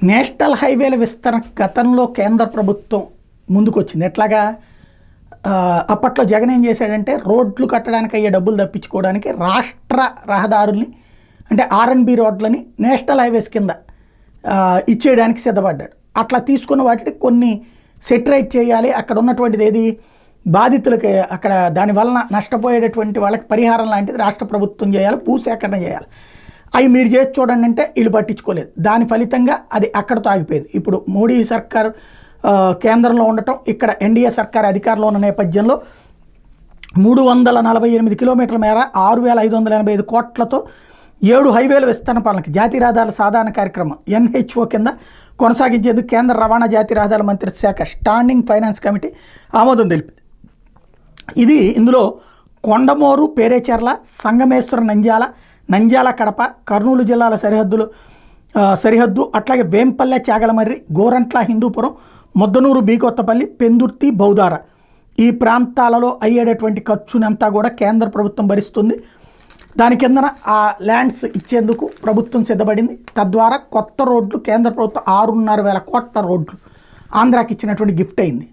National హైవేల విస్తరణ గతంలో కేంద్ర ప్రభుత్వం ముందుకొచ్చింది. ఎట్లాగా అప్పట్లో జగన్ ఏం చేశాడంటే రోడ్లు కట్టడానికి అయ్యే డబ్బులు తప్పించుకోవడానికి రాష్ట్ర రహదారుల్ని అంటే ఆర్ఎన్బి రోడ్లని నేషనల్ హైవేస్ కింద ఇచ్చేయడానికి సిద్ధపడ్డాడు. అట్లా తీసుకున్న వాటిని కొన్ని సెటరైట్ చేయాలి, అక్కడ ఉన్నటువంటిది ఏది బాధితులకి అక్కడ దానివలన నష్టపోయేటటువంటి వాళ్ళకి పరిహారం లాంటిది రాష్ట్ర ప్రభుత్వం చేయాలి, భూసేకరణ చేయాలి. అవి మీరు చేసి చూడండి అంటే వీళ్ళు పట్టించుకోలేదు. దాని ఫలితంగా అది అక్కడతో ఆగిపోయింది. ఇప్పుడు మోడీ సర్కార్ కేంద్రంలో ఉండటం, ఇక్కడ ఎన్డీఏ సర్కార్ అధికారంలో ఉన్న నేపథ్యంలో 348 కిలోమీటర్ల మేర 6,585 కోట్లతో 7 హైవేల విస్తరణ పనులకి జాతీయ రహదారుల సాధారణ కార్యక్రమం ఎన్హెచ్ఓ కింద కొనసాగించేందుకు కేంద్ర రవాణా జాతీయ రహదారుల మంత్రిత్వ శాఖ స్టాండింగ్ ఫైనాన్స్ కమిటీ ఆమోదం తెలిపింది. ఇందులో కొండమూరు, పేరేచెర్ల, సంగమేశ్వర, నంద్యాల, కడప, కర్నూలు జిల్లాల సరిహద్దు అట్లాగే వేంపల్లె, చాగలమర్రి, గోరంట్ల, హిందూపురం, ముద్దనూరు, బీకొత్తపల్లి, పెందుర్తి, బౌదార ఈ ప్రాంతాలలో అయ్యేటటువంటి ఖర్చునంతా కూడా కేంద్ర ప్రభుత్వం భరిస్తుంది. దాని కిందన ఆ ల్యాండ్స్ ఇచ్చేందుకు ప్రభుత్వం సిద్ధపడింది. తద్వారా కొత్త రోడ్లు కేంద్ర ప్రభుత్వం 6,500 కోట్ల రోడ్లు ఆంధ్రాకి ఇచ్చినటువంటి గిఫ్ట్ అయింది.